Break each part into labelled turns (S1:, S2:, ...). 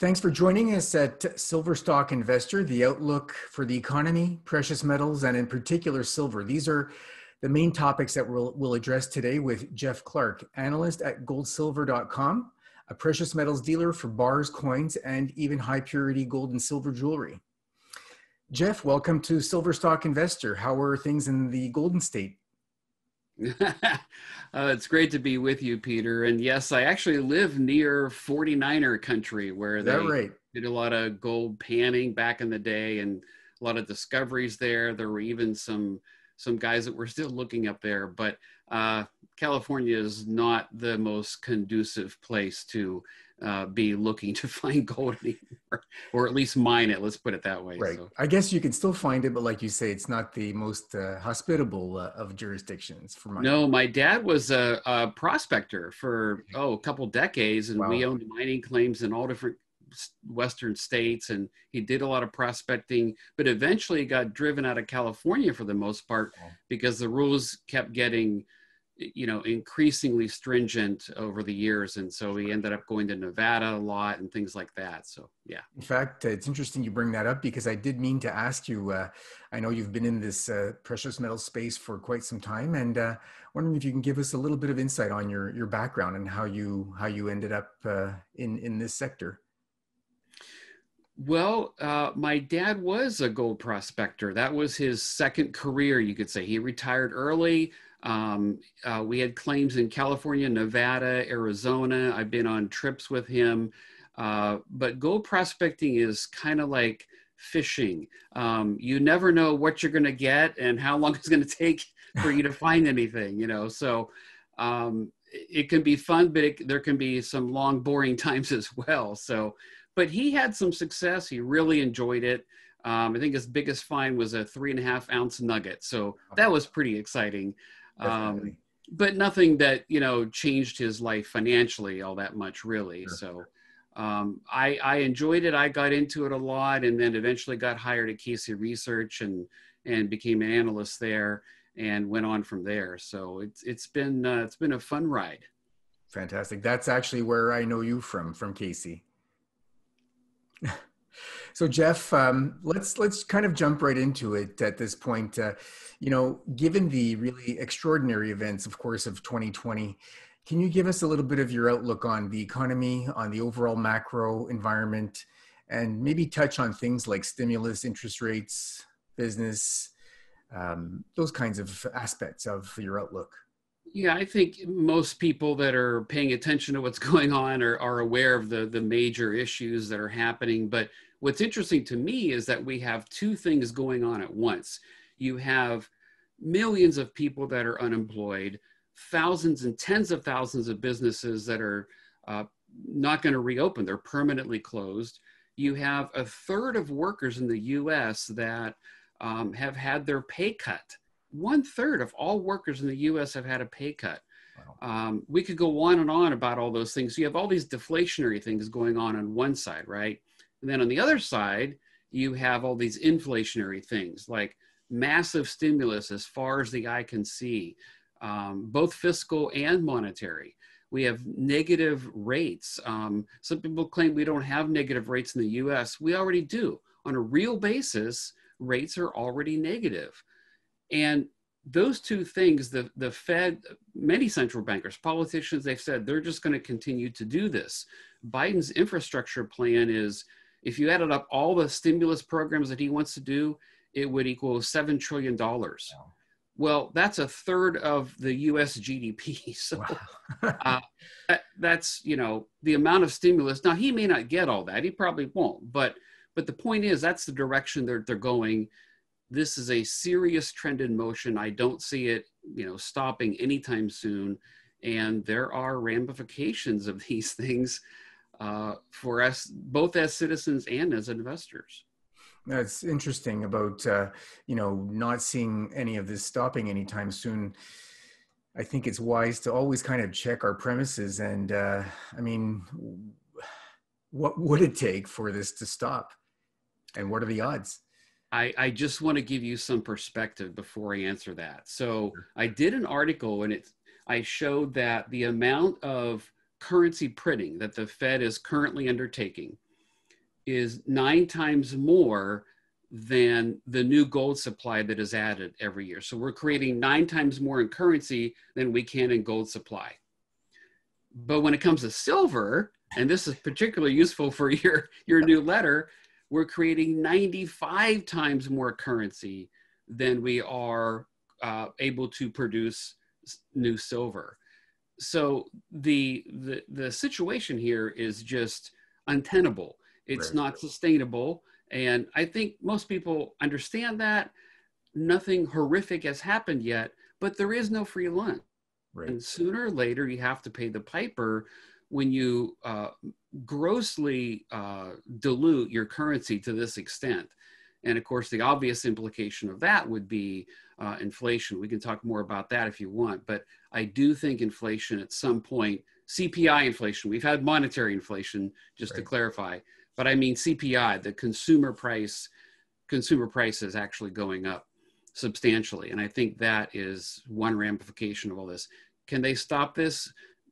S1: Thanks for joining us at Silver Stock Investor, the outlook for the economy, precious metals, and in particular silver. These are the main topics that we'll address today with Jeff Clark, analyst at goldsilver.com, a precious metals dealer for bars, coins, and even high purity gold and silver jewelry. Jeff, welcome to Silver Stock Investor. How are things in the Golden State?
S2: It's great to be with you, Peter. And yes, I actually live near 49er country where they
S1: right?
S2: did a lot of gold panning back in the day and a lot of discoveries there. There were even some guys that were still looking up there, but California is not the most conducive place to be looking to find gold anymore, or at least mine it. Let's put it that way.
S1: Right.
S2: So.
S1: I guess you can still find it, but like you say, it's not the most hospitable of jurisdictions for mining.
S2: No, my dad was a prospector for a couple decades, and
S1: Wow.
S2: We owned mining claims in all different Western states, and he did a lot of prospecting, but eventually got driven out of California for the most part because the rules kept getting increasingly stringent over the years. And so we ended up going to Nevada a lot and things like that. So, yeah.
S1: In fact, it's interesting you bring that up because I did mean to ask you, I know you've been in this precious metal space for quite some time, and wondering if you can give us a little bit of insight on your background and how you ended up in this sector.
S2: Well, my dad was a gold prospector. That was his second career, you could say. He retired early. We had claims in California, Nevada, Arizona. I've been on trips with him. But gold prospecting is kind of like fishing. You never know what you're going to get and how long it's going to take for you to find anything, So it can be fun, but there can be some long, boring times as well. But he had some success. He really enjoyed it. I think his biggest find was a 3.5 ounce nugget. So that was pretty exciting. But nothing that, changed his life financially all that much, really. Sure. So I enjoyed it. I got into it a lot, and then eventually got hired at Casey Research and became an analyst there and went on from there. So it's been a fun ride.
S1: Fantastic. That's actually where I know you from Casey. So Jeff, let's kind of jump right into it at this point. Given the really extraordinary events, of course, of 2020, can you give us a little bit of your outlook on the economy, on the overall macro environment, and maybe touch on things like stimulus, interest rates, business, those kinds of aspects of your outlook?
S2: Yeah, I think most people that are paying attention to what's going on are aware of the major issues that are happening. But what's interesting to me is that we have two things going on at once. You have millions of people that are unemployed, thousands and tens of thousands of businesses that are not going to reopen. They're permanently closed. You have a third of workers in the U.S. that have had their pay cut. 1/3 of all workers in the U.S. have had a pay cut. Wow. We could go on and on about all those things. So you have all these deflationary things going on one side, right? And then on the other side, you have all these inflationary things like massive stimulus as far as the eye can see, both fiscal and monetary. We have negative rates. Some people claim we don't have negative rates in the U.S. We already do. On a real basis, rates are already negative. And those two things, the Fed, many central bankers, politicians, they've said they're just going to continue to do this. Biden's infrastructure plan is, if you added up all the stimulus programs that he wants to do, it would equal $7 trillion. Wow. Well, that's a third of the U.S. GDP. So wow. That's, the amount of stimulus. Now, he may not get all that. He probably won't. But the point is, that's the direction they're going. This is a serious trend in motion. I don't see it, stopping anytime soon. And there are ramifications of these things for us, both as citizens and as investors.
S1: That's interesting about, not seeing any of this stopping anytime soon. I think it's wise to always kind of check our premises. And what would it take for this to stop? And what are the odds?
S2: I just want to give you some perspective before I answer that. So I did an article and I showed that the amount of currency printing that the Fed is currently undertaking is 9 times more than the new gold supply that is added every year. So we're creating 9 times more in currency than we can in gold supply. But when it comes to silver, and this is particularly useful for your new letter, we're creating 95 times more currency than we are able to produce new silver. So the situation here is just untenable. It's
S1: Right.
S2: not sustainable. And I think most people understand that. Nothing horrific has happened yet, but there is no free lunch.
S1: Right.
S2: And sooner or later, you have to pay the piper when you grossly dilute your currency to this extent. And of course, the obvious implication of that would be inflation. We can talk more about that if you want, but I do think inflation at some point, CPI inflation, we've had monetary inflation, just to clarify, but I mean CPI, the consumer price is actually going up substantially. And I think that is one ramification of all this. Can they stop this?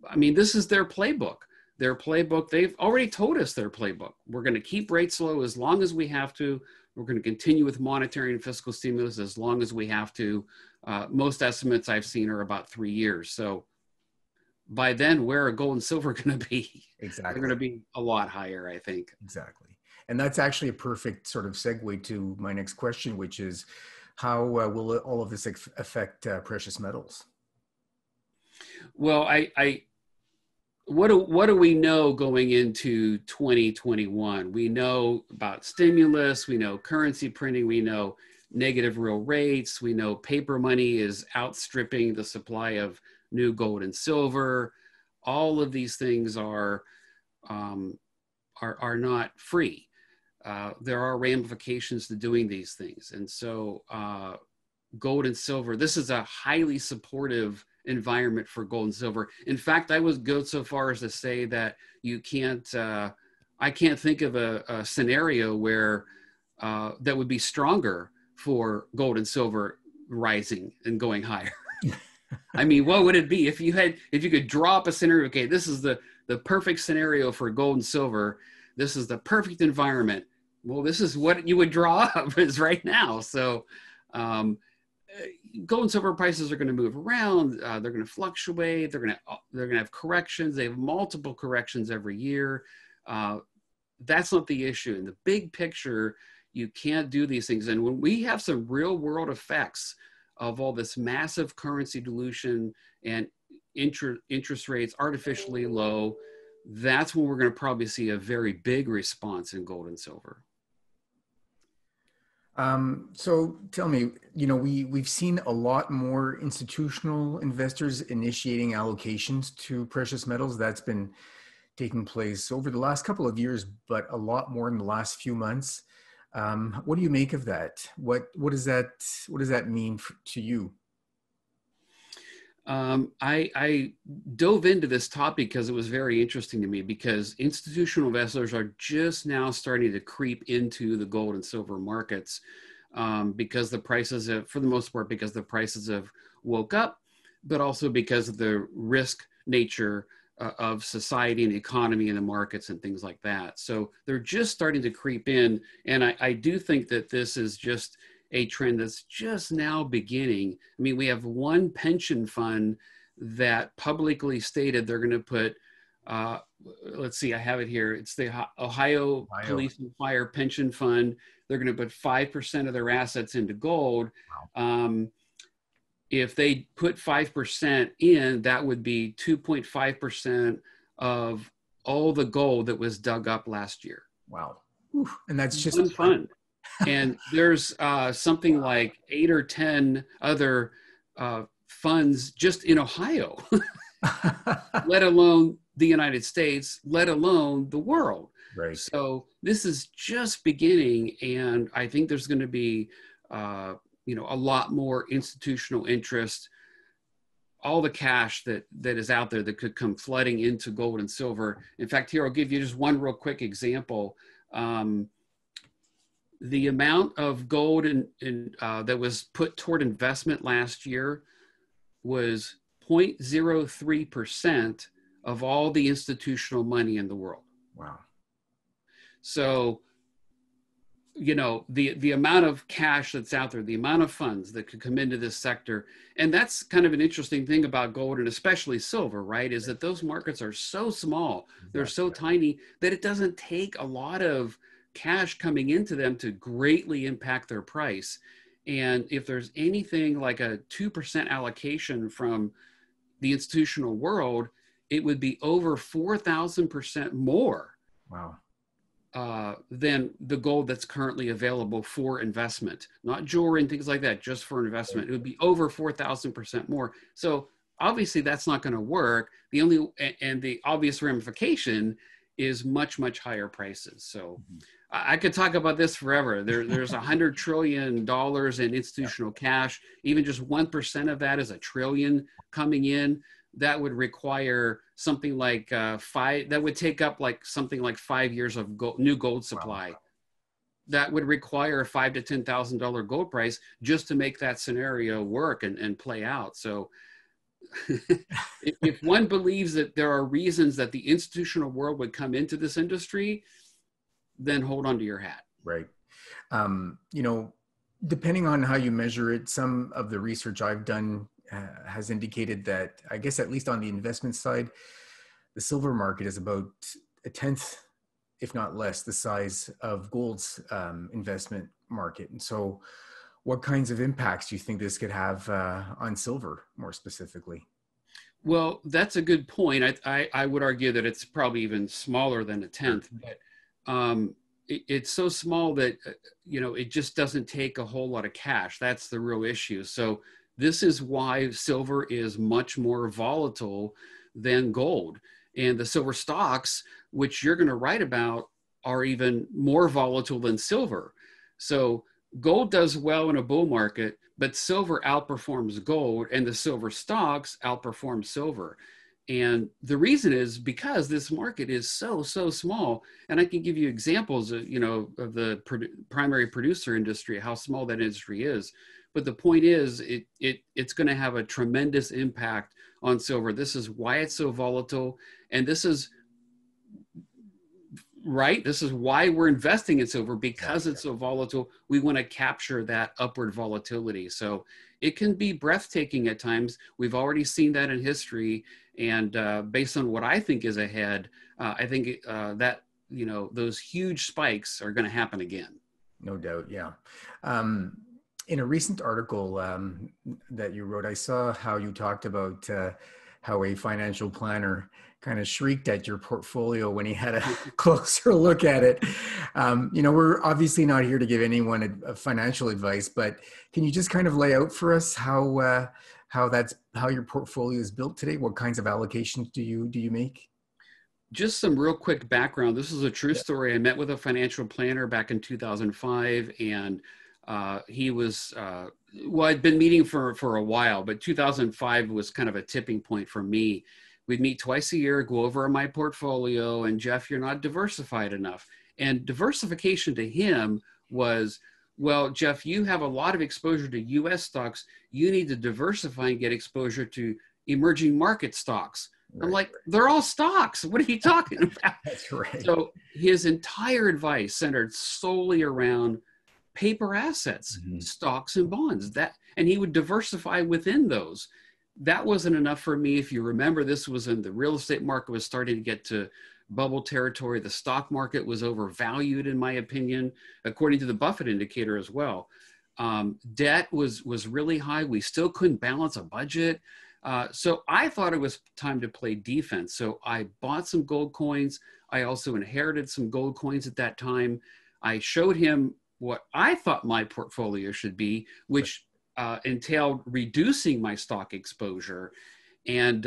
S2: I mean, this is their playbook. Their playbook, they've already told us their playbook. We're going to keep rates low as long as we have to. We're going to continue with monetary and fiscal stimulus as long as we have to. Most estimates I've seen are about 3 years. So by then, where are gold and silver going to be?
S1: Exactly.
S2: They're going to be a lot higher, I think.
S1: Exactly. And that's actually a perfect sort of segue to my next question, which is how will all of this affect precious metals?
S2: Well, what do we know going into 2021? We know about stimulus, we know currency printing, we know negative real rates, we know paper money is outstripping the supply of new gold and silver. All of these things are not free. There are ramifications to doing these things, and so gold and silver. This is a highly supportive environment for gold and silver. In fact, I would go so far as to say that you can't. I can't think of a scenario where that would be stronger for gold and silver rising and going higher. I mean, what would it be if you could draw up a scenario? Okay, this is the perfect scenario for gold and silver. This is the perfect environment. Well, this is what you would draw up is right now. So gold and silver prices are going to move around. They're going to fluctuate. They're going to have corrections. They have multiple corrections every year. That's not the issue. In the big picture, you can't do these things. And when we have some real world effects of all this massive currency dilution and interest rates artificially low, that's when we're going to probably see a very big response in gold and silver.
S1: So tell me, we've seen a lot more institutional investors initiating allocations to precious metals. That's been taking place over the last couple of years, but a lot more in the last few months. What do you make of that? What does that mean to you?
S2: I dove into this topic because it was very interesting to me, because institutional investors are just now starting to creep into the gold and silver markets because the prices have, for the most part, because the prices have woke up, but also because of the risk nature of society and the economy and the markets and things like that. So they're just starting to creep in. And I do think that this is just a trend that's just now beginning. I mean, we have one pension fund that publicly stated they're going to put, let's see, I have it here. It's the Ohio Police and Fire Pension Fund. They're going to put 5% of their assets into gold. Wow. If they put 5% in, that would be 2.5% of all the gold that was dug up last year.
S1: Wow. Oof. And that's just
S2: one fund. And there's something like 8 or 10 other funds just in Ohio, let alone the United States, let alone the world.
S1: Right.
S2: So this is just beginning, and I think there's going to be a lot more institutional interest. All the cash that is out there that could come flooding into gold and silver. In fact, here I'll give you just one real quick example. The amount of gold that was put toward investment last year was 0.03% of all the institutional money in the world.
S1: Wow.
S2: So, you know, the amount of cash that's out there, the amount of funds that could come into this sector, and that's kind of an interesting thing about gold and especially silver, right? Is that those markets are so small, they're so tiny that it doesn't take a lot of cash coming into them to greatly impact their price. And if there's anything like a 2% allocation from the institutional world, it would be over 4,000% more.
S1: Wow.
S2: Than the gold that's currently available for investment, not jewelry and things like that, just for investment. It would be over 4,000% more. So obviously that's not going to work. The obvious ramification is much, much higher prices. So I could talk about this forever. There's $100 trillion in institutional cash. Even just 1% of that is $1 trillion coming in. That would require something like that would take up like something like 5 years of new gold supply. Wow. That would require a $5,000 to $10,000 gold price just to make that scenario work and play out. So if one believes that there are reasons that the institutional world would come into this industry, then hold on to your hat.
S1: Right. You know, depending on how you measure it, some of the research I've done has indicated that, I guess, at least on the investment side, the silver market is about a tenth, if not less, the size of gold's investment market. And so what kinds of impacts do you think this could have on silver more specifically?
S2: Well, that's a good point. I would argue that it's probably even smaller than a tenth, but it's so small that, you know, it just doesn't take a whole lot of cash. That's the real issue. So this is why silver is much more volatile than gold. And the silver stocks, which you're going to write about, are even more volatile than silver. So gold does well in a bull market, but silver outperforms gold, and the silver stocks outperform silver. And the reason is because this market is so small. And I can give you examples of, you know, of the primary producer industry, how small that industry is. But the point is, it's going to have a tremendous impact on silver. This is why it's so volatile. And this is right. This is why we're investing in silver, because it's so volatile. We want to capture that upward volatility. So it can be breathtaking at times. We've already seen that in history. And based on what I think is ahead, I think that, you know, those huge spikes are going to happen again.
S1: No doubt. Yeah. In a recent article that you wrote, I saw how you talked about how a financial planner kind of shrieked at your portfolio when he had a closer look at it. You know, we're obviously not here to give anyone a financial advice, but can you just kind of lay out for us how your portfolio is built today? What kinds of allocations do you make?
S2: Just some real quick background. This is a true story. I met with a financial planner back in 2005, and he was, well, I'd been meeting for a while, but 2005 was kind of a tipping point for me. We'd meet twice a year, go over my portfolio, and Jeff, you're not diversified enough. And diversification to him was, well, Jeff, you have a lot of exposure to US stocks. You need to diversify and get exposure to emerging market stocks. Right. I'm like, they're all stocks. What are you talking about?
S1: That's right.
S2: So his entire advice centered solely around paper assets, stocks and bonds, and he would diversify within those. That wasn't enough for me. If you remember, this was in the real estate market was starting to get to bubble territory. The stock market was overvalued, in my opinion, according to the Buffett indicator as well. Debt was really high. We still couldn't balance a budget. So I thought it was time to play defense. So I bought some gold coins. I also inherited some gold coins at that time. I showed him what I thought my portfolio should be, which entailed reducing my stock exposure. And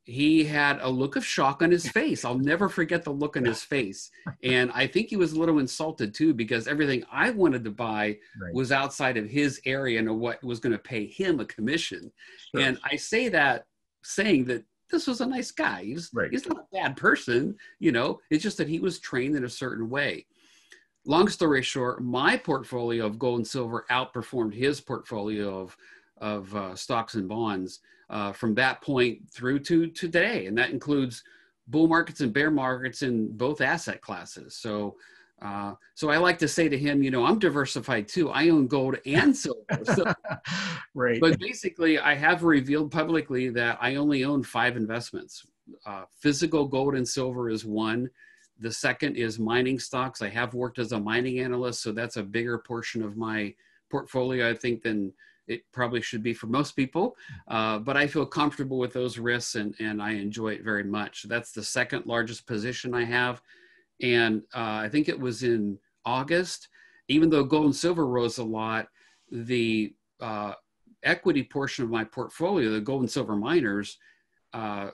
S2: he had a look of shock on his face. I'll never forget the look on his face. And I think he was a little insulted too, because everything I wanted to buy was outside of his area and what was going to pay him a commission. Sure. And I say that saying that this was a nice guy. He's not a bad person, you know, it's just that he was trained in a certain way. Long story short, my portfolio of gold and silver outperformed his portfolio of stocks and bonds from that point through to today. And that includes bull markets and bear markets in both asset classes. So so I like to say to him, I'm diversified too. I own gold and silver. So,
S1: Right.
S2: but basically, I have revealed publicly that I only own 5 investments. Physical gold and silver is one. The second is mining stocks. I have worked as a mining analyst, so that's a bigger portion of my portfolio, I think, than it probably should be for most people. But I feel comfortable with those risks, and I enjoy it very much. That's the second largest position I have. And I think it was in August, even though gold and silver rose a lot, the equity portion of my portfolio, the gold and silver miners,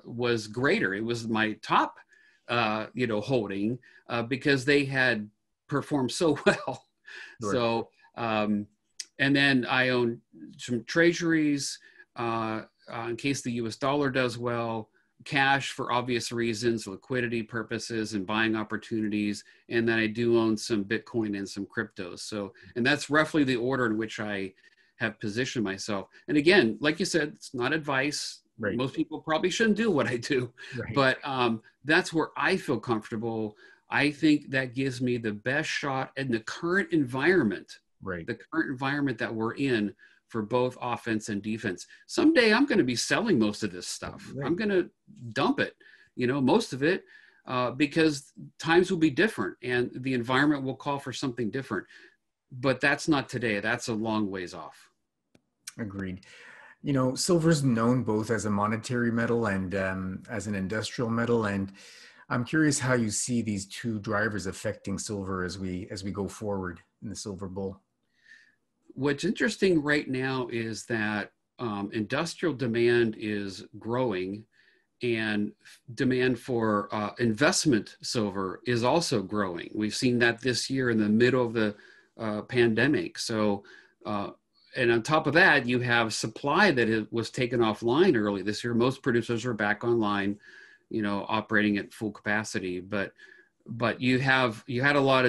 S2: was greater. It was my top, holding because they had performed so well.
S1: Sure.
S2: So, and then I own some treasuries in case the US dollar does well, cash for obvious reasons, liquidity purposes and buying opportunities. And then I do own some Bitcoin and some cryptos. So, and that's roughly the order in which I have positioned myself. And again, like you said, it's not advice.
S1: Right.
S2: Most people probably shouldn't do what I do,
S1: Right.
S2: but that's where I feel comfortable. I think that gives me the best shot in the current environment,
S1: Right.
S2: the current environment that we're in for both offense and defense. Someday I'm going to be selling most of this stuff.
S1: Right.
S2: I'm going to dump it, most of it, because times will be different and the environment will call for something different. But that's not today. That's a long ways off.
S1: Agreed. Silver's known both as a monetary metal and as an industrial metal. And I'm curious how you see these two drivers affecting silver as we go forward in the silver bull.
S2: What's interesting right now is that industrial demand is growing, and demand for investment silver is also growing. We've seen that this year in the middle of the pandemic. So, and on top of that, you have supply that was taken offline early this year. Most producers are back online, operating at full capacity. But you had a lot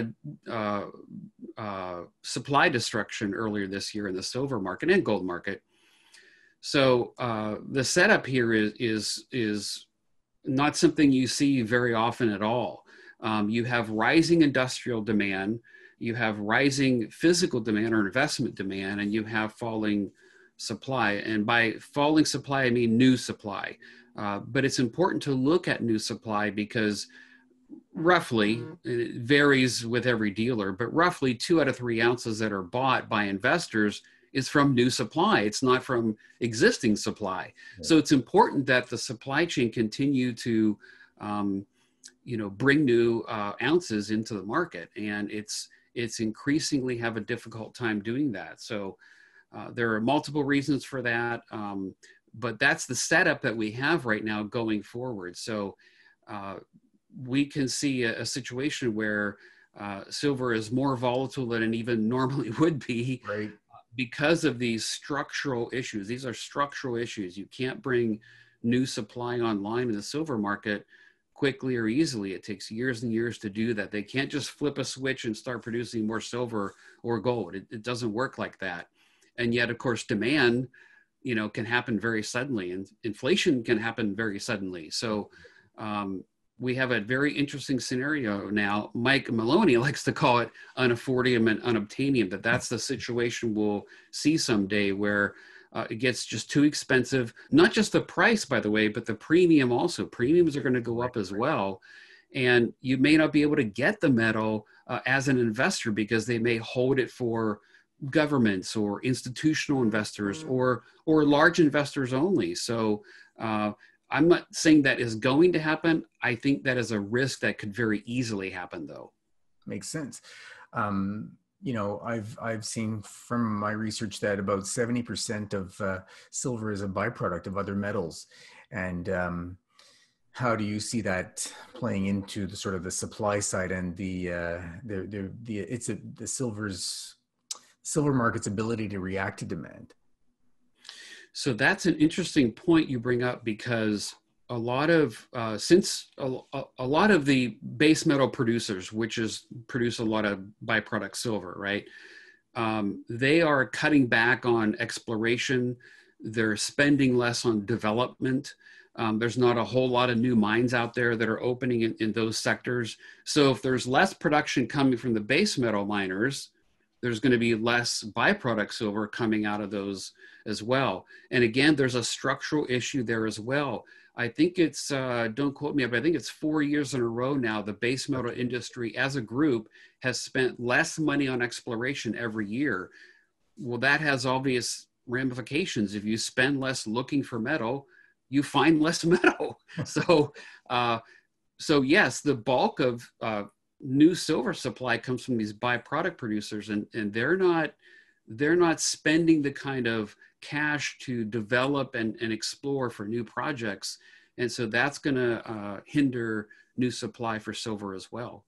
S2: of supply destruction earlier this year in the silver market and gold market. So the setup here is not something you see very often at all. You have rising industrial demand, you have rising physical demand or investment demand, and you have falling supply. And by falling supply, I mean new supply. But it's important to look at new supply because roughly, it varies with every dealer, but roughly 2 out of 3 ounces that are bought by investors is from new supply. It's not from existing supply. Yeah. So it's important that the supply chain continue to, bring new ounces into the market. And it's increasingly have a difficult time doing that. So there are multiple reasons for that. But that's the setup that we have right now going forward. So we can see a situation where silver is more volatile than it even normally would be, right, because of these structural issues. These are structural issues. You can't bring new supply online in the silver market quickly or easily. It takes years and years to do that. They can't just flip a switch and start producing more silver or gold. It doesn't work like that. And yet, of course, demand, can happen very suddenly, and inflation can happen very suddenly. So we have a very interesting scenario now. Mike Maloney likes to call it unaffordium and unobtainium, that's the situation we'll see someday where it gets just too expensive. Not just the price, by the way, but the premium also. Premiums are going to go up as well. And you may not be able to get the metal as an investor because they may hold it for governments or institutional investors or large investors only. So I'm not saying that is going to happen. I think that is a risk that could very easily happen, though.
S1: Makes sense. I've seen from my research that about 70% of silver is a byproduct of other metals. And how do you see that playing into the sort of the supply side and the silver market's ability to react to demand?
S2: So that's an interesting point you bring up, because a lot of a lot of the base metal producers, which produce a lot of byproduct silver, right? They are cutting back on exploration. They're spending less on development. There's not a whole lot of new mines out there that are opening in those sectors. So if there's less production coming from the base metal miners, there's going to be less byproduct silver coming out of those as well. And again, there's a structural issue there as well. I think it's, don't quote me, but I think it's 4 years in a row now, the base metal industry as a group has spent less money on exploration every year. Well, that has obvious ramifications. If you spend less looking for metal, you find less metal. So yes, the bulk of new silver supply comes from these byproduct producers, and they're not spending the kind of cash to develop and explore for new projects. And so that's going to hinder new supply for silver as well.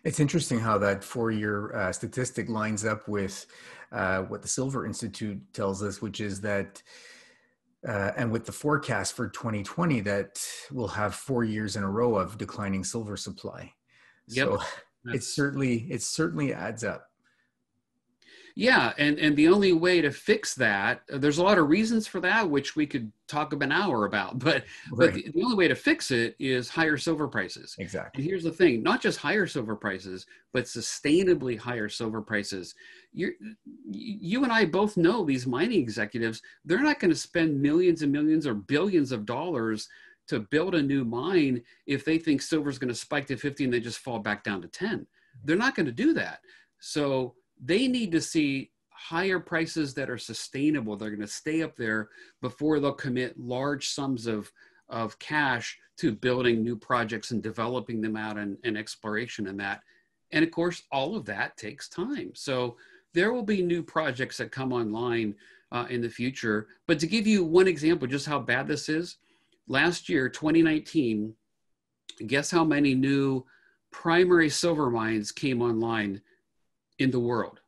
S1: It's interesting how that 4-year statistic lines up with what the Silver Institute tells us, which is that, and with the forecast for 2020, that we'll have 4 years in a row of declining silver supply.
S2: Yep.
S1: So it certainly adds up.
S2: Yeah, and the only way to fix that, there's a lot of reasons for that, which we could talk an hour about, but the only way to fix it is higher silver prices.
S1: Exactly.
S2: And here's the thing, not just higher silver prices, but sustainably higher silver prices. You and I both know these mining executives, they're not going to spend millions and millions or billions of dollars to build a new mine if they think silver is going to spike to 50 and they just fall back down to 10. They're not going to do that. So they need to see higher prices that are sustainable. They're going to stay up there before they'll commit large sums of cash to building new projects and developing them out and exploration and that. And of course, all of that takes time. So there will be new projects that come online in the future. But to give you one example, just how bad this is, last year, 2019, guess how many new primary silver mines came online in the world?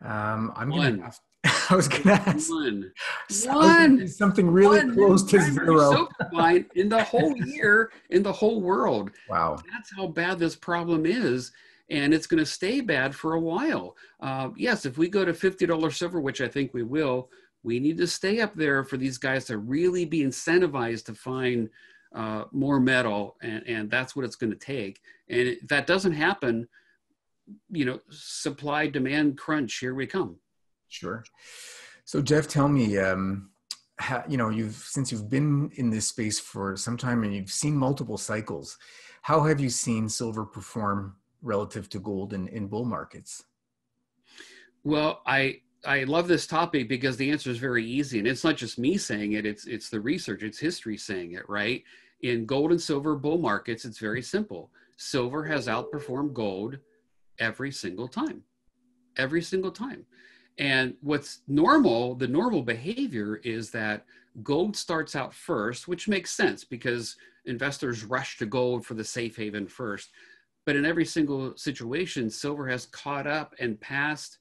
S1: I'm going to ask. I was going to ask.
S2: One.
S1: Something really close to zero.
S2: Silver mine in the whole year, in the whole world.
S1: Wow.
S2: That's how bad this problem is. And it's going to stay bad for a while. Yes, if we go to $50 silver, which I think we will, we need to stay up there for these guys to really be incentivized to find more metal. And that's what it's going to take. And if that doesn't happen, supply demand crunch, here we come.
S1: Sure. So Jeff, tell me, since you've been in this space for some time and you've seen multiple cycles, how have you seen silver perform relative to gold in bull markets?
S2: Well, I love this topic because the answer is very easy, and it's not just me saying it, it's the research, it's history saying it, right? In gold and silver bull markets, it's very simple. Silver has outperformed gold every single time. And what's normal, the normal behavior is that gold starts out first, which makes sense because investors rush to gold for the safe haven first. But in every single situation, silver has caught up and passed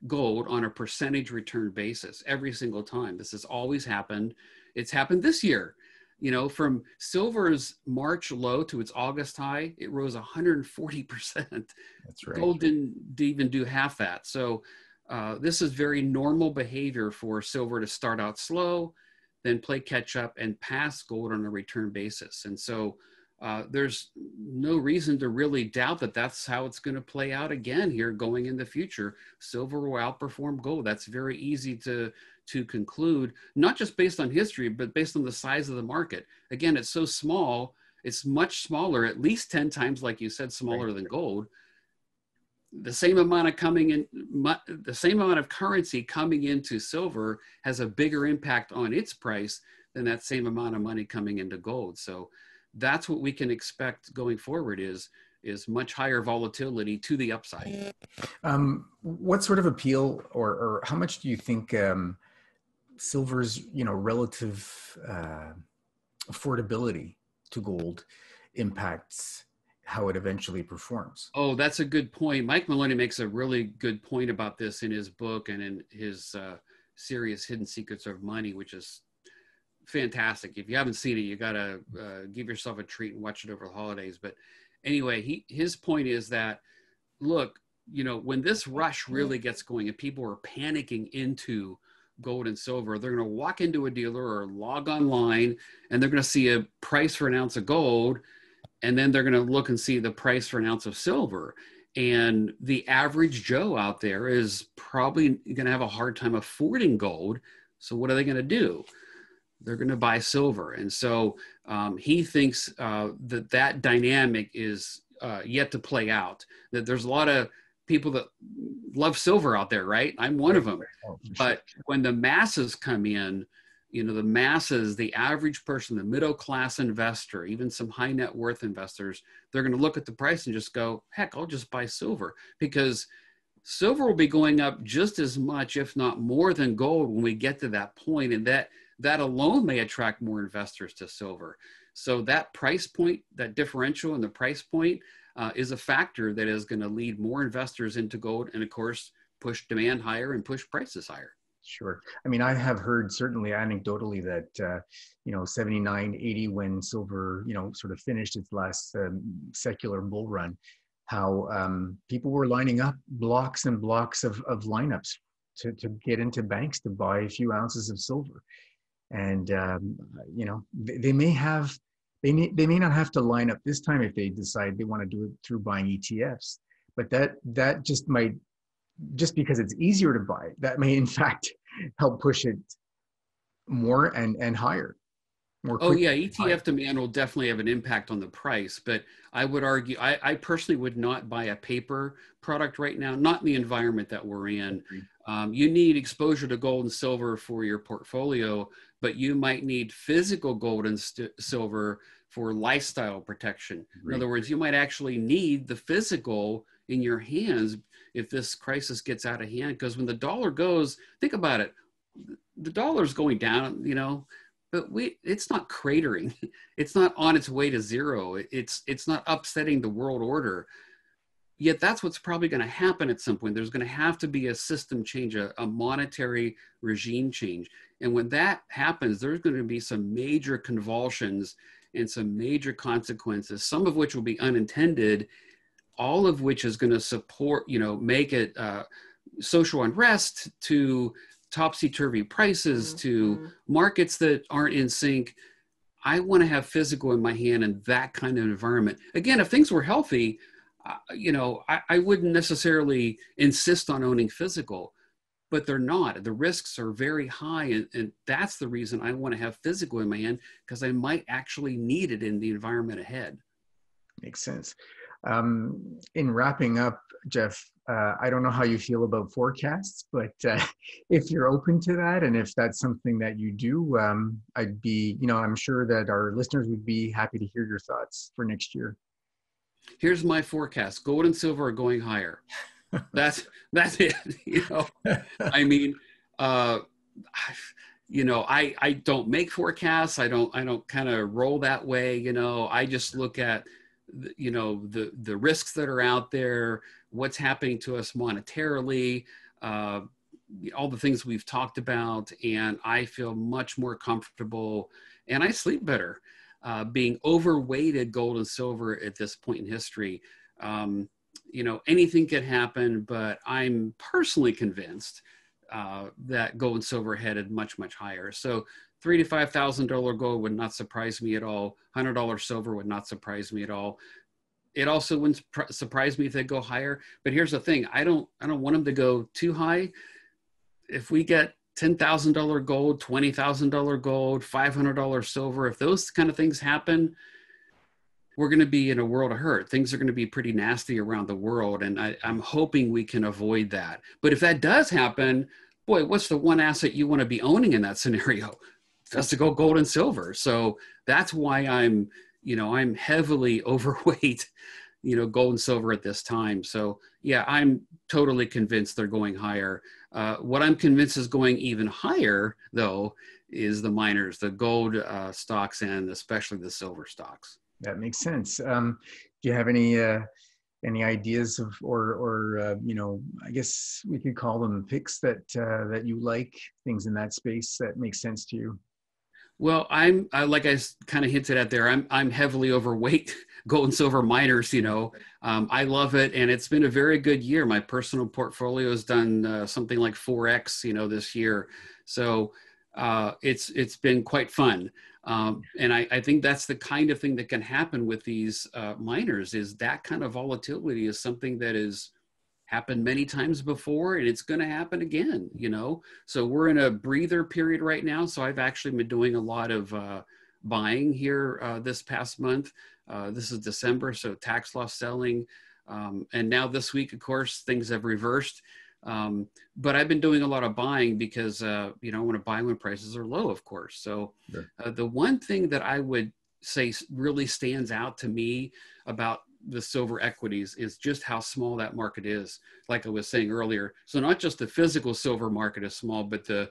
S2: gold on a percentage return basis every single time. This has always happened. It's happened this year. From silver's March low to its August high, it rose 140%.
S1: That's right.
S2: Gold didn't even do half that. So this is very normal behavior for silver to start out slow, then play catch up and pass gold on a return basis. And so there's no reason to really doubt that that's how it's going to play out again here going in the future. Silver will outperform gold. That's very easy to conclude, not just based on history, but based on the size of the market. Again, it's so small, it's much smaller, at least 10 times, like you said, smaller than gold. The same amount of currency coming into silver has a bigger impact on its price than that same amount of money coming into gold. So that's what we can expect going forward is much higher volatility to the upside.
S1: What sort of appeal or how much do you think silver's relative affordability to gold impacts how it eventually performs?
S2: Oh, that's a good point. Mike Maloney makes a really good point about this in his book and in his series Hidden Secrets of Money, which is fantastic. If you haven't seen it, you got to give yourself a treat and watch it over the holidays. But anyway, his point is that, look, when this rush really gets going and people are panicking into gold and silver, they're going to walk into a dealer or log online, and they're going to see a price for an ounce of gold, and then they're going to look and see the price for an ounce of silver. And the average Joe out there is probably going to have a hard time affording gold. So what are they going to do? They're going to buy silver. And so he thinks that dynamic is yet to play out, that there's a lot of people that love silver out there, right? I'm one of them. But when the masses come in, you know, the masses, the average person, the middle class investor, even some high net worth investors, they're going to look at the price and just go, heck, I'll just buy silver, because silver will be going up just as much, if not more, than gold when we get to that point. And that alone may attract more investors to silver. So that price point, that differential in the price point is a factor that is going to lead more investors into gold, and of course, push demand higher and push prices higher.
S1: Sure. I mean, I have heard certainly anecdotally that, 79, 80, when silver, sort of finished its last secular bull run, how people were lining up blocks and blocks of lineups to get into banks to buy a few ounces of silver. And, they may not have to line up this time if they decide they want to do it through buying ETFs, but that just because it's easier to buy, that may in fact help push it more and higher.
S2: Oh yeah, ETF demand will definitely have an impact on the price, but I would argue, I personally would not buy a paper product right now, not in the environment that we're in. You need exposure to gold and silver for your portfolio, but you might need physical gold and silver for lifestyle protection. In other words, you might actually need the physical in your hands if this crisis gets out of hand. Because when the dollar goes, think about it, the dollar's going down, but it's not cratering. It's not on its way to zero. It's not upsetting the world order. Yet that's what's probably going to happen at some point. There's going to have to be a system change, a monetary regime change. And when that happens, there's going to be some major convulsions and some major consequences, some of which will be unintended, all of which is going to support, make it social unrest, to topsy-turvy prices, to markets that aren't in sync. I want to have physical in my hand in that kind of environment. Again, if things were healthy, I wouldn't necessarily insist on owning physical, but they're not. The risks are very high, and that's the reason I want to have physical in my hand, because I might actually need it in the environment ahead.
S1: Makes sense. In wrapping up, Jeff, I don't know how you feel about forecasts, but if you're open to that, and if that's something that you do, I'd be, I'm sure that our listeners would be happy to hear your thoughts for next year. Here's
S2: my forecast: gold and silver are going higher. That's it. I mean, I don't make forecasts. I don't kind of roll that way. I just look at the risks that are out there, what's happening to us monetarily, all the things we've talked about, and I feel much more comfortable, and I sleep better being overweighted gold and silver at this point in history. Anything could happen, but I'm personally convinced that gold and silver headed much, much higher. So $3,000 to $5,000 gold would not surprise me at all. $100 silver would not surprise me at all. It also wouldn't surprise me if they go higher. But here's the thing: I don't want them to go too high. If we get $10,000 gold, $20,000 gold, $500 silver, if those kind of things happen, we're going to be in a world of hurt. Things are going to be pretty nasty around the world, and I'm hoping we can avoid that. But if that does happen, boy, what's the one asset you want to be owning in that scenario? That's to go gold and silver. So that's why I'm heavily overweight, gold and silver at this time. So yeah, I'm totally convinced they're going higher. What I'm convinced is going even higher, though, is the miners, the gold stocks, and especially the silver stocks. That makes sense. Do you have any ideas of, or I guess we could call them picks that you like, things in that space that make sense to you? Well, like I kind of hinted at there, I'm heavily overweight gold and silver miners. I love it, and it's been a very good year. My personal portfolio has done something like 4x, this year. So it's been quite fun. And I think that's the kind of thing that can happen with these miners. Is that kind of volatility is something that is happened many times before, and it's going to happen again. So we're in a breather period right now. So I've actually been doing a lot of buying here this past month. This is December, so tax loss selling. And now this week, of course, things have reversed. But I've been doing a lot of buying because, I want to buy when prices are low, of course. So
S1: Sure.
S2: the one thing that I would say really stands out to me about the silver equities is just how small that market is, like I was saying earlier. So not just the physical silver market is small, but the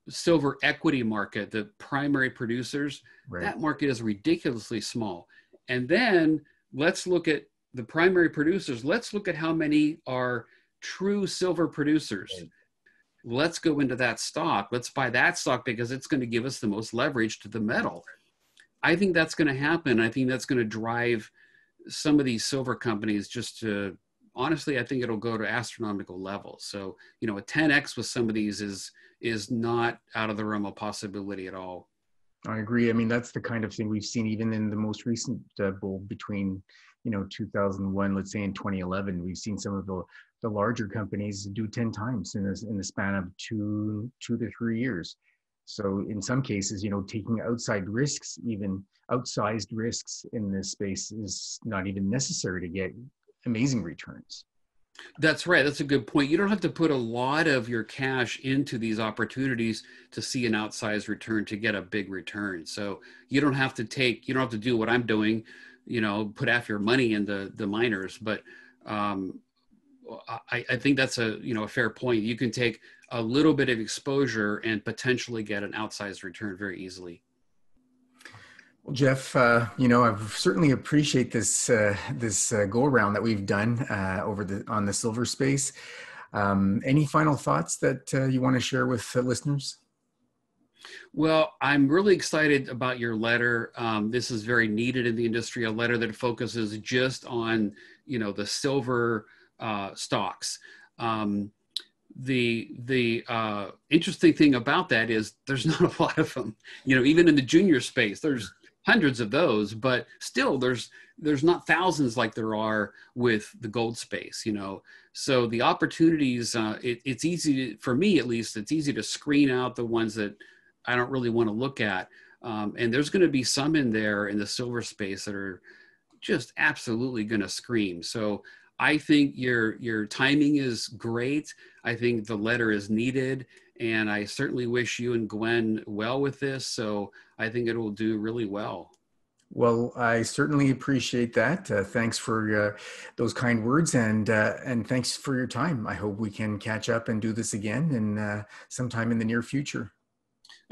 S2: silver equity market, the primary producers,
S1: Right.
S2: that market is ridiculously small. And then let's look at the primary producers. Let's look at how many are true silver producers.
S1: Right.
S2: Let's go into that stock. Let's buy that stock because it's going to give us the most leverage to the metal. I think that's going to happen. I think that's going to drive some of these silver companies honestly, I think it'll go to astronomical levels. So, a 10x with some of these is not out of the realm of possibility at all.
S1: I agree. I mean, that's the kind of thing we've seen even in the most recent bull between, 2001, let's say in 2011, we've seen some of the larger companies do 10 times in the span of two to 3 years. So in some cases, taking outsized risks in this space is not even necessary to get amazing returns.
S2: That's right. That's a good point. You don't have to put a lot of your cash into these opportunities to see an outsized return, to get a big return. So you don't have to do what I'm doing, put half your money into the miners. But I think that's a fair point. You can take a little bit of exposure and potentially get an outsized return very easily.
S1: Well, Jeff, I certainly appreciate this go around that we've done on the silver space. Any final thoughts that you want to share with listeners?
S2: Well, I'm really excited about your letter. This is very needed in the industry, a letter that focuses just on, the silver stocks. The interesting thing about that is there's not a lot of them, even in the junior space, there's hundreds of those, but still there's not thousands like there are with the gold space, so the opportunities, it's easy for me, at least, it's easy to screen out the ones that I don't really want to look at. And there's going to be some in there in the silver space that are just absolutely going to scream. So I think your timing is great. I think the letter is needed, and I certainly wish you and Gwen well with this. So I think it will do really well.
S1: Well, I certainly appreciate that. Thanks for those kind words, and thanks for your time. I hope we can catch up and do this again in sometime in the near future.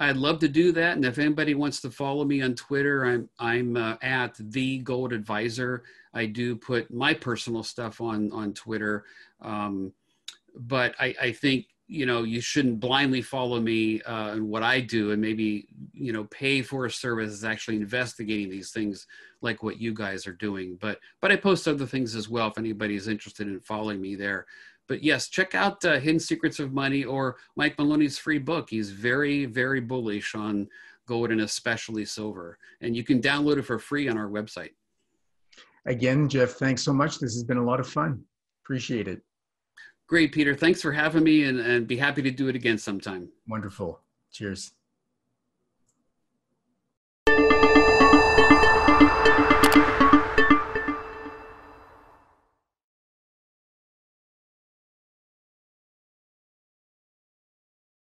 S2: I'd love to do that. And if anybody wants to follow me on Twitter, I'm at The Gold Advisor. I do put my personal stuff on Twitter. But I think, you shouldn't blindly follow me and what I do, and maybe, pay for a service is actually investigating these things like what you guys are doing. But I post other things as well if anybody's interested in following me there. But yes, check out Hidden Secrets of Money or Mike Maloney's free book. He's very, very bullish on gold and especially silver. And you can download it for free on our website.
S1: Again, Jeff, thanks so much. This has been a lot of fun. Appreciate it.
S2: Great, Peter. Thanks for having me, and be happy to do it again sometime.
S1: Wonderful. Cheers.